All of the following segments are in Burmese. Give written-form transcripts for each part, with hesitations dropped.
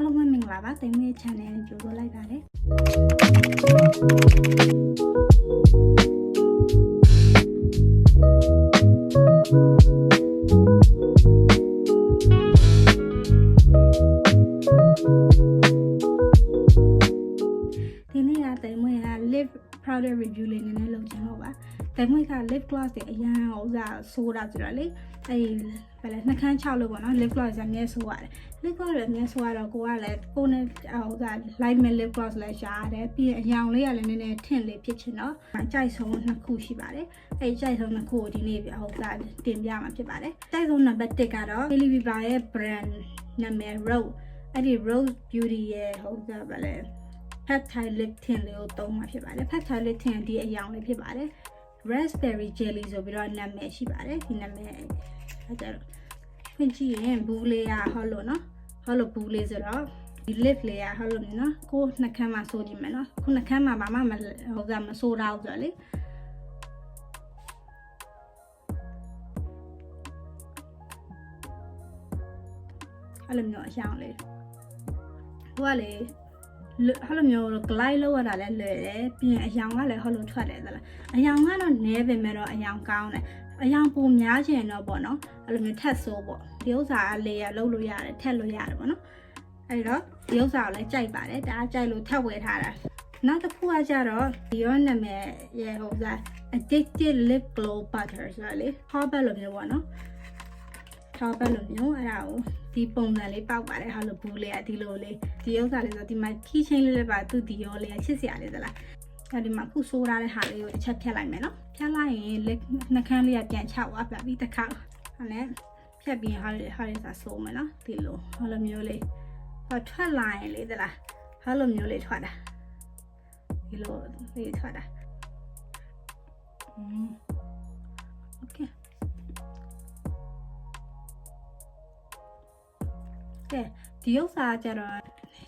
လုံးပဲမင်္ဂလာပါတိမ်မေး channel ကိုကြိုဆိုလိုက်ပါတယ်ဒီနေ့ကတိမ်မေးက lip product review လေးနည်းနည်းလုပ်ချင်တော့ပါတိမ်မေးက lip gloss တွေအရင်ဥစားဆိုးတာဆိုတော့လေဘယ်လဲနှာခမ်း6လို့ပေါ့နော် lip gloss အများဆိုးရတယ် lip gloss တွေအများဆိုးရတော့ကိုကလည်းကိုနဲ့ဥစား light matte lip gloss လည်းရှာရတယ်ပြီးရင်အရောင်လေးကလည်းနည်းနည်းထင့်လေးဖြစ်ချင်တော့ကြိုက်ဆုံး2ခုရှိပါတယ်ကြိုက်ဆုံး2ခုကိုဒီနေ့ဥစားတင်ပြမှာဖြစ်ပါတယ်ကြိုက်ဆုံးနံပါတ်1ကတော့ Hailey Bieber ရဲ့ brand နာမည် Rose အဲ့ဒီ Rose Beauty ရဲ့ဥစားဗလဲ peptide lip tint လေးကိုသုံးမှာဖြစ်ပါတယ် peptide lip tint ဒီအရောင်လေးဖြစ်ပါတယ် raspberry jelly ဆိုပြီးတော့နာမည်ရှိပါတယ်ဒီနာမည်အဲ့ဒါဖွင့်ကြည့်ရင်ဘူးလေးကဟောလို့နော်ဟောလို့ဘူးလေးဆိုတော့ဒီ lip လေးကဟောလို့နော်ကိုနှာခမ်းမှာဆိုကြည့်မယ်နော်ခုနှာခမ်းမှာဘာမှမဆိုးတော့ဆိုတော့လေအဲ့လိုမျိုးအရောင်လေးဟိုကလေဟောလိုမျိုး glide လောက်ရတာလည်းလွယ်တယ်ပြီးရင်အယောင်ကလည်းဟောလိုထွက်တယ်သလားအယောင်ကတော့နည်းပေမဲ့တော့အယောင်ကောင်းတယ်အယောင်ပုံများချင်တော့ပေါ့နော်အဲ့လိုမျိုးထက်ဆိုးပေါ့ဒီဥစ္စာအလေရလုံးလို့ရတယ်ထက်လို့ရတယ်ပေါ့နော်အဲ့တော့ဒီဥစ္စာကိုလည်းကြိုက်ပါတယ်ဒါကြိုက်လို့ထက်ဝယ်ထားတာနောက်တစ်ခုကကြတော့ဒီရောနာမည်ရဲ့ဥစ္စာ addictive lip glow butter ဆိုတော့လေဟောဘက်လိုမျိုးပေါ့နော်ဟောဘက်လိုမျိုးအဲ့ဒါကိုဒီပုံစံလေးပေါက်ပါတယ်ဟာလိုဘူးလေးကဒီလိုလေးဒီဥစ္စာလေးဆိုဒီမှာ key chain လေးလည်းပါသူဒီရောလေးချစ်စရာလေးသလားအဲဒီမှာခုဆိုးထားတဲ့ဟာလေးကိုတစ်ချက်ဖြတ်လိုက်မယ်နော်ဖြတ်လိုက်ရင်လက်နှာခမ်းလေးကပြန်ချသွားပြပြီးတစ်ခါဟာနဲ့ဖြတ်ပြီးဟာလေးစာဆိုးမယ်နော်ဒီလိုဟာလိုမျိုးလေးဟောထွက်လာရင်လေးသလားဟာလိုမျိုးလေးထွက်တာဒီလိုလေးထွက်တာโอเคဒီဥစ္စာကျတော့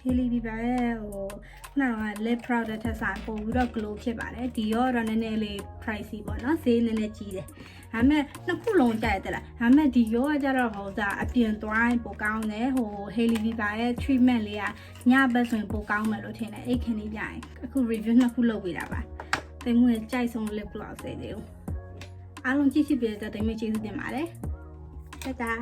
Hailey Bieber ရဲ့ဟိုခုနက lip product ထက်စာပိုပြီးတော့ glow ဖြစ်ပါတယ်ဒီရောတော့နည်းနည်းလေး pricey ပေါ့နော်ဈေးနည်းနည်းကြီးတယ်ဒါပေမဲ့နှစ်ခုလုံးကြိုက်တယ်လားဒါပေမဲ့ဒီရောကကျတော့ဟိုစားအပြင်သွားရင်ပိုကောင်းတယ်ဟို Hailey Bieber ရဲ့ treatment လေးကညဘက်ဆိုရင်ပိုကောင်းမယ်လို့ထင်တယ်အဲ့ခင်းလေးပြရင်အခု review နှစ်ခုလုပ်ပေးတာပါတိမ်မွေးကြိုက်ဆုံး lip gloss တွေကိုအားလုံးကြည့်ကြည့်ပေးတဲ့တိမ်မွေးကျေးဇူးတင်ပါတယ်တတာ